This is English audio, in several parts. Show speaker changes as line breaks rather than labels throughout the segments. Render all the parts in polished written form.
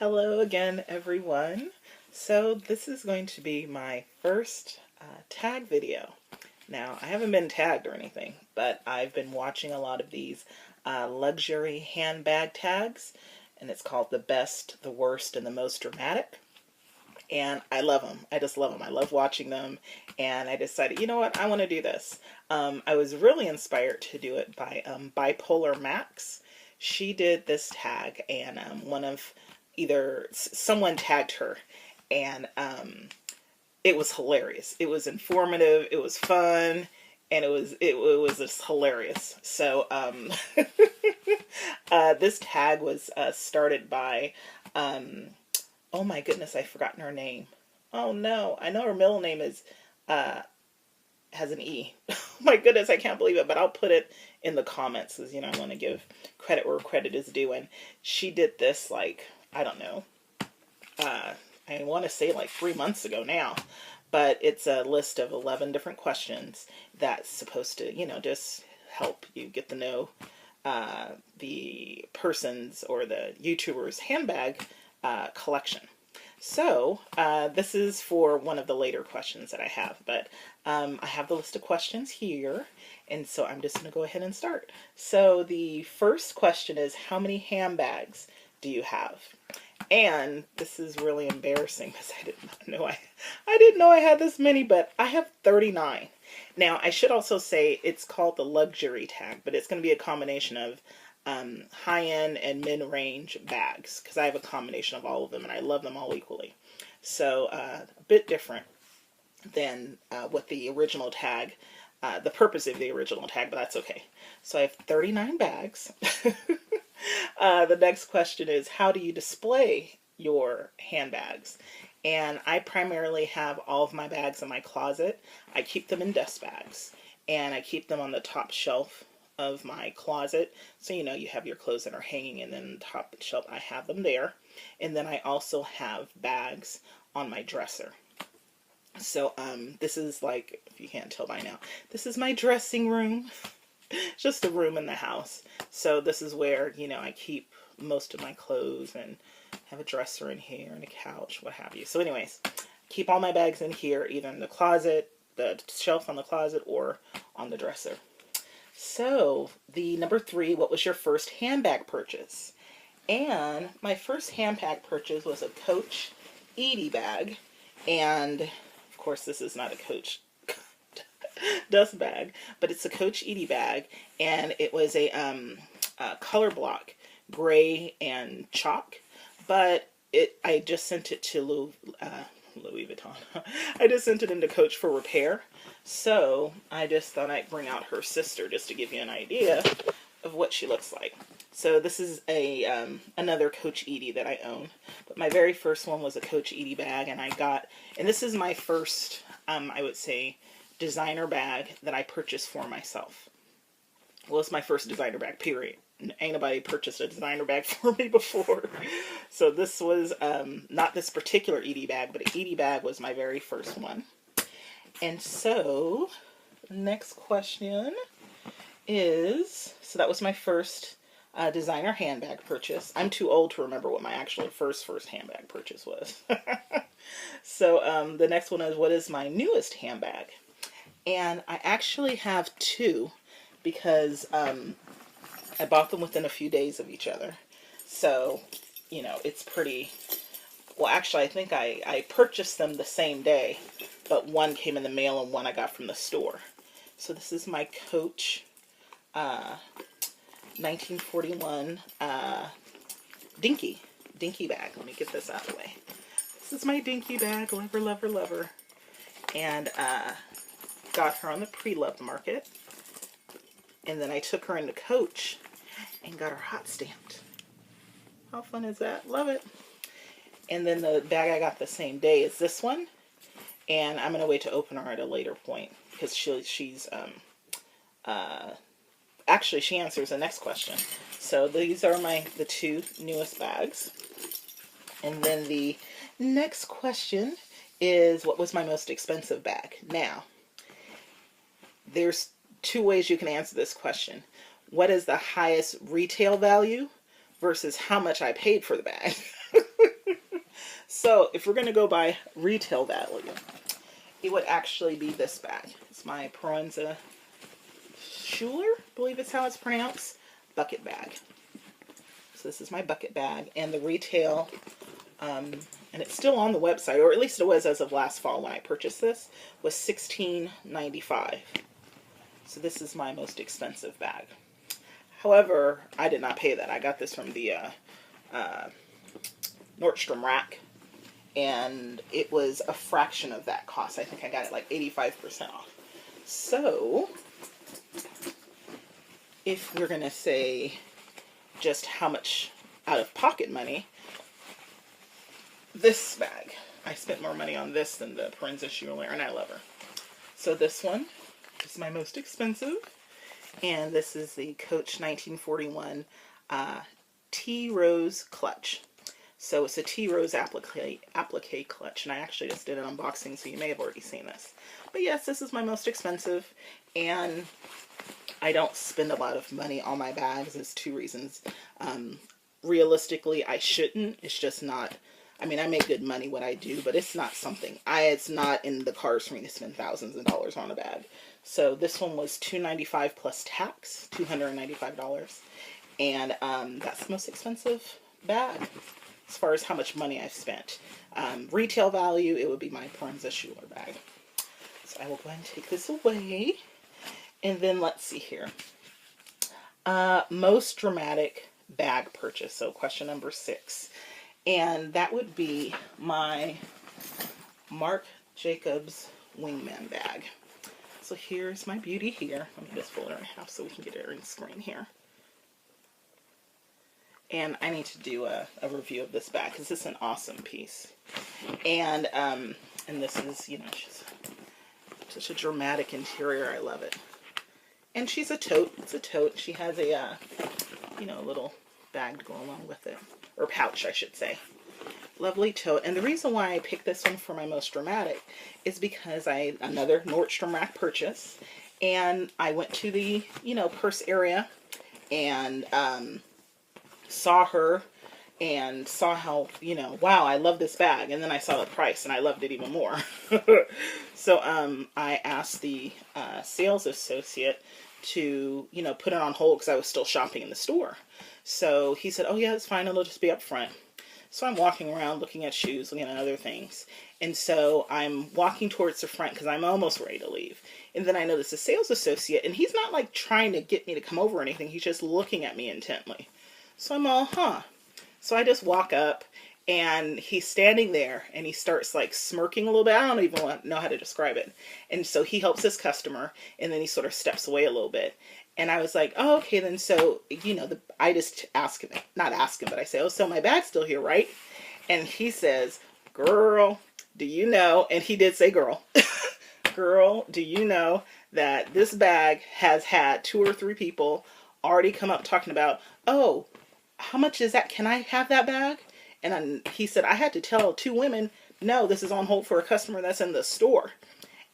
Hello again, everyone. So this is going to be my first tag video. Now, I haven't been tagged or anything, but I've been watching a lot of these luxury handbag tags, and it's called the best, the worst, and the most dramatic. And I love them. I just love them. I love watching them. And I decided, you know what, I want to do this. I was really inspired to do it by Bipolar Max. She did this tag, and someone tagged her, and it was hilarious. It was informative. It was fun. And it was just hilarious. So this tag was started by oh my goodness, I've forgotten her name. Oh no, I know her middle name is has an E. Oh my goodness, I can't believe it, but I'll put it in the comments because, I want to give credit where credit is due. And she did this, like, I don't know, I want to say like 3 months ago now, but it's a list of 11 different questions that's supposed to, just help you get to know the person's or the YouTuber's handbag collection. So this is for one of the later questions that I have, but I have the list of questions here, and so I'm just going to go ahead and start. So the first question is, how many handbags do you have? And this is really embarrassing because I did not know I didn't know I had this many, but I have 39. Now, I should also say it's called the luxury tag, but it's going to be a combination of high-end and mid-range bags, because I have a combination of all of them and I love them all equally. So a bit different than what the original tag, the purpose of the original tag, but that's okay. So I have 39 bags. The next question is, how do you display your handbags? And I primarily have all of my bags in my closet. I keep them in dust bags, and I keep them on the top shelf of my closet. So, you have your clothes that are hanging, and then the top shelf, I have them there. And then I also have bags on my dresser. So, this is, like, if you can't tell by now, this is my dressing room. Just a room in the house. So this is where, I keep most of my clothes, and have a dresser in here and a couch, what have you. So anyways, keep all my bags in here, either in the closet, the shelf on the closet, or on the dresser. So the number 3, what was your first handbag purchase? And my first handbag purchase was a Coach Edie bag. And of course, this is not a Coach dust bag, but it's a Coach Edie bag, and it was a color block, gray and chalk, but I just sent it to Louis Vuitton. I just sent it into Coach for repair, so I just thought I'd bring out her sister just to give you an idea of what she looks like. So this is another Coach Edie that I own, but my very first one was a Coach Edie bag, and this is my first, I would say, designer bag that I purchased for myself. Well, it's my first designer bag, period. Ain't nobody purchased a designer bag for me before. So this was not this particular Edie bag, but an Edie bag was my very first one. And so next question is, so that was my first designer handbag purchase. I'm too old to remember what my actual first handbag purchase was. So the next one is, what is my newest handbag? And I actually have 2 because I bought them within a few days of each other. So, it's pretty, well, actually, I think I purchased them the same day, but one came in the mail and one I got from the store. So this is my Coach 1941 Dinky bag. Let me get this out of the way. This is my Dinky bag, lover, lover, lover. And got her on the pre-loved market, and then I took her into Coach and got her hot stamped. How fun is that? Love it. And then the bag I got the same day is this one, and I'm gonna wait to open her at a later point because she's actually she answers the next question. So these are the 2 newest bags, and then the next question is, what was my most expensive bag? Now, there's 2 ways you can answer this question. What is the highest retail value versus how much I paid for the bag? So if we're going to go by retail value, it would actually be this bag. It's my Proenza Schuler, I believe it's how it's pronounced, bucket bag. So this is my bucket bag, and the retail, and it's still on the website, or at least it was as of last fall when I purchased this, was $16.95. So this is my most expensive bag. However, I did not pay that. I got this from the Nordstrom Rack, and it was a fraction of that cost. I think I got it like 85% off. So if we're going to say just how much out of pocket money, this bag, I spent more money on this than the Proenza Schuler, and I love her. So this one is my most expensive, and this is the Coach 1941 Tea Rose Clutch. So it's a Tea Rose applique clutch, and I actually just did an unboxing, so you may have already seen this. But yes, this is my most expensive, and I don't spend a lot of money on my bags. There's two reasons. Realistically, I shouldn't. It's just not, I mean, I make good money what I do, but it's not something, it's not in the cards for me to spend thousands of dollars on a bag. So this one was $295 plus tax, $295. And that's the most expensive bag as far as how much money I've spent. Retail value, it would be my Proenza Schuler bag. So I will go ahead and take this away. And then let's see here. Most dramatic bag purchase. So question number 6. And that would be my Marc Jacobs Wingman bag. So here's my beauty here. Let me just fold it in half so we can get it in screen here. And I need to do a review of this bag because it's an awesome piece. And this is, you know, she's such a dramatic interior. I love it. And she's a tote. It's a tote. She has a, you know, a little bag to go along with it. Or pouch, I should say. Lovely tote. And the reason why I picked this one for my most dramatic is because another Nordstrom Rack purchase. And I went to the, you know, purse area and saw her and saw how, you know, wow, I love this bag. And then I saw the price and I loved it even more. So I asked the sales associate to, you know, put it on hold because I was still shopping in the store. So he said, oh yeah, it's fine. It'll just be up front. So I'm walking around looking at shoes, looking at other things. And so I'm walking towards the front because I'm almost ready to leave. And then I notice the sales associate, and he's not like trying to get me to come over or anything. He's just looking at me intently. So I'm all, huh. So I just walk up and he's standing there and he starts like smirking a little bit. I don't even know how to describe it. And so he helps his customer and then he sort of steps away a little bit. And I was like, oh, okay, then so, you know, I just ask him, not ask him, but I say, oh, so my bag's still here, right? And he says, girl, do you know, and he did say girl, girl, do you know that this bag has had 2 or 3 people already come up talking about, oh, how much is that? Can I have that bag? And he said, I had to tell 2 women, no, this is on hold for a customer that's in the store.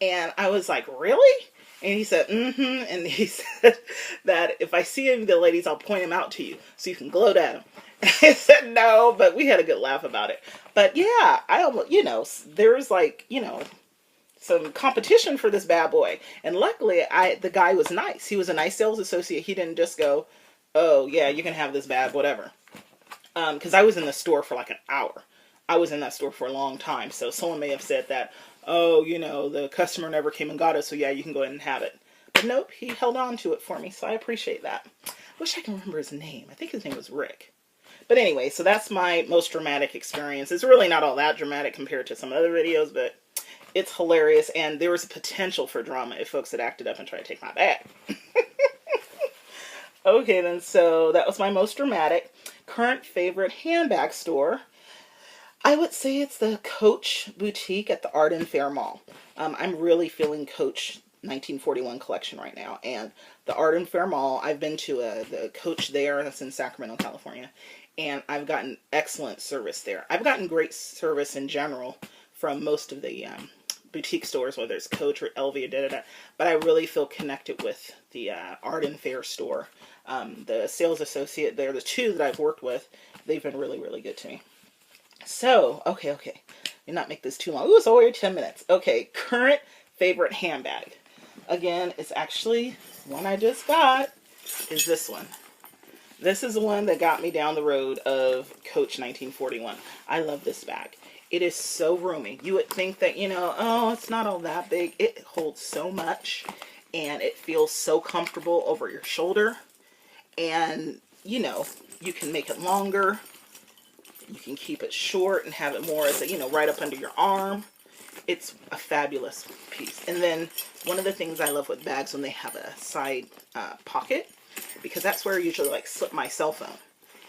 And I was like, really? And he said, mm-hmm. And he said that if I see any of the ladies, I'll point them out to you so you can gloat at them. And I said, no, but we had a good laugh about it. But yeah, I almost, you know, there's like, you know, some competition for this bad boy. And luckily, the guy was nice. He was a nice sales associate. He didn't just go, oh, yeah, you can have this bag, whatever. Because I was in the store for like an hour. I was in that store for a long time. So someone may have said that, oh, you know, the customer never came and got it, so yeah, you can go ahead and have it. But nope, he held on to it for me, so I appreciate that. Wish I can remember his name. I think his name was Rick. But anyway, so that's my most dramatic experience. It's really not all that dramatic compared to some other videos, but it's hilarious, and there was a potential for drama if folks had acted up and tried to take my bag. Okay, then, so that was my most dramatic. Current favorite handbag store. I would say it's the Coach boutique at the Arden Fair Mall. I'm really feeling Coach 1941 collection right now. And the Arden Fair Mall, I've been to the Coach there. That's in Sacramento, California. And I've gotten excellent service there. I've gotten great service in general from most of the boutique stores, whether it's Coach or LV or da-da-da. But I really feel connected with the Arden Fair store. The sales associate there, the 2 that I've worked with, they've been really, really good to me. So, okay. Do not make this too long. Ooh, it's already 10 minutes. Okay, current favorite handbag. Again, it's actually one I just got, is this one. This is the one that got me down the road of Coach 1941. I love this bag. It is so roomy. You would think that, you know, oh, it's not all that big. It holds so much, and it feels so comfortable over your shoulder. And, you know, you can make it longer. You can keep it short and have it more as a, you know, right up under your arm. It's a fabulous piece. And then one of the things I love with bags when they have a side pocket, because that's where I usually like slip my cell phone.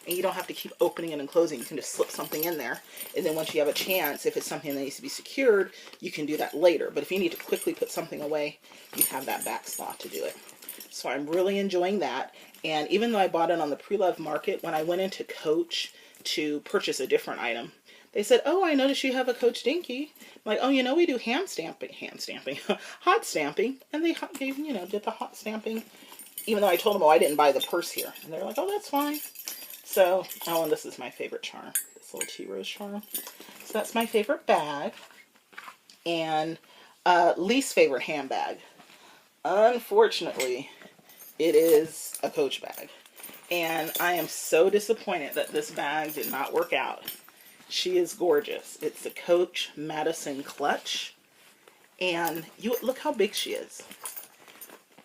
And you don't have to keep opening it and closing. You can just slip something in there. And then once you have a chance, if it's something that needs to be secured, you can do that later. But if you need to quickly put something away, you have that back slot to do it. So I'm really enjoying that. And even though I bought it on the pre-loved market, when I went into Coach to purchase a different item, they said, oh, I noticed you have a Coach Dinky. I'm like, oh, you know, we do hot stamping. And they gave, you know, did the hot stamping, even though I told them, oh, I didn't buy the purse here. And they're like, oh, that's fine. So, oh, and this is my favorite charm, this little tea rose charm. So that's my favorite bag. And least favorite handbag. Unfortunately, it is a Coach bag. And I am so disappointed that this bag did not work out. She is gorgeous. It's the Coach Madison clutch. And you look how big she is.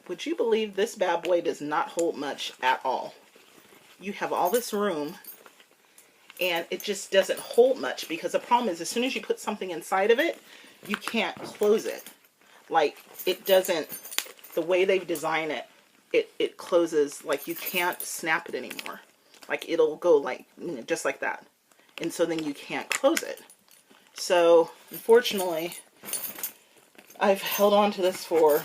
Would you believe this bad boy does not hold much at all? You have all this room, and it just doesn't hold much, because the problem is as soon as you put something inside of it, you can't close it. Like, it doesn't, the way they've designed it, it closes, like you can't snap it anymore. Like, it'll go like, you know, just like that. And so then you can't close it. So, unfortunately, I've held on to this for,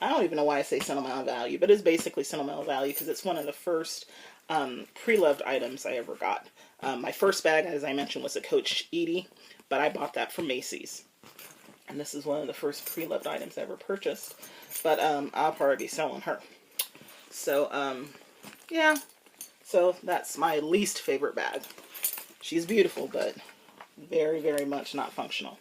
I don't even know why I say sentimental value, but it's basically sentimental value because it's one of the first pre-loved items I ever got. My first bag, as I mentioned, was a Coach Edie, but I bought that from Macy's. And this is one of the first pre-loved items I ever purchased. But I'll probably be selling her. So, yeah. So that's my least favorite bag. She's beautiful, but very, very much not functional.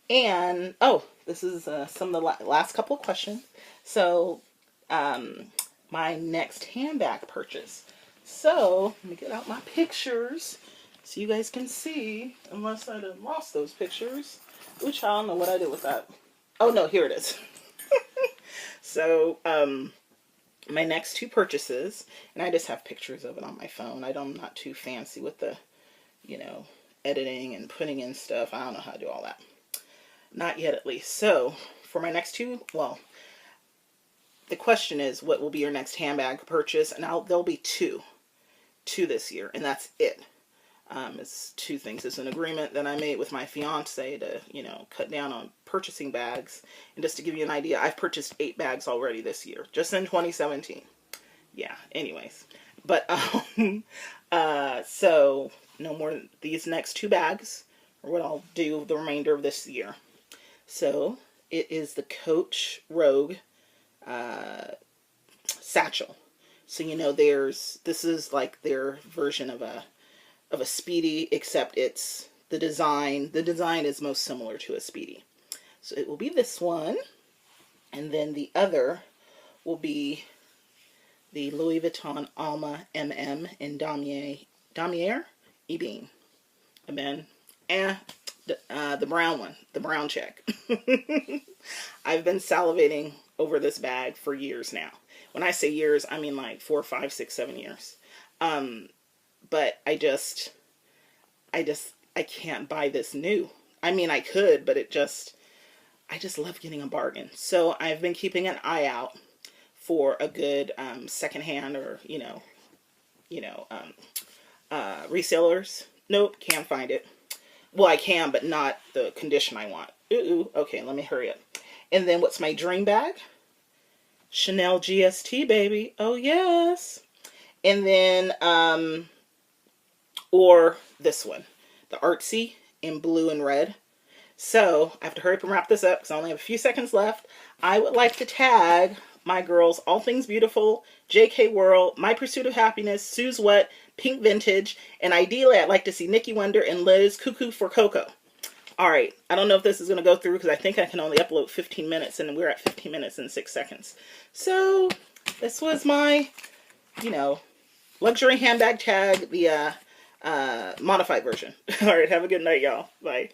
And, oh, this is some of the last couple of questions. So, my next handbag purchase. So, let me get out my pictures so you guys can see, unless I done lost those pictures, which I don't know what I did with that. Oh, no, here it is. So, my next two purchases, and I just have pictures of it on my phone. I'm not too fancy with the, you know, editing and putting in stuff. I don't know how to do all that. Not yet, at least. So, for my next two, well, the question is, what will be your next handbag purchase? And there'll be two this year, and that's it. It's two things. It's an agreement that I made with my fiance to, you know, cut down on purchasing bags. And just to give you an idea, I've purchased 8 bags already this year, just in 2017. Yeah, anyways. But, so, no more, these next 2 bags are what I'll do the remainder of this year. So, it is the Coach Rogue satchel. So, you know, this is like their version of a Speedy, except it's the design is most similar to a Speedy. So it will be this one, and then the other will be the Louis Vuitton Alma MM in Damier Ebene. And then, the brown one, the brown check. I've been salivating over this bag for years now. When I say years, I mean like 4, 5, 6, 7 years. But I can't buy this new. I mean, I could, but I just love getting a bargain. So I've been keeping an eye out for a good secondhand or, resellers. Nope, can't find it. Well, I can, but not the condition I want. Ooh, okay, let me hurry up. And then what's my dream bag? Chanel GST, baby. Oh, yes. And then, or this one, the Artsy in blue and red. So, I have to hurry up and wrap this up because I only have a few seconds left. I would like to tag my girls, All Things Beautiful, Jkaye World, My Pursuit of Happiness, Sue's What, Pink Vintage, and ideally I'd like to see Nikki Wonder and Liz Cuckoo for Cocoa. All right, I don't know if this is going to go through because I think I can only upload 15 minutes and we're at 15 minutes and 6 seconds. So this was my, you know, luxury handbag tag, the modified version. All right, have a good night, y'all. Bye.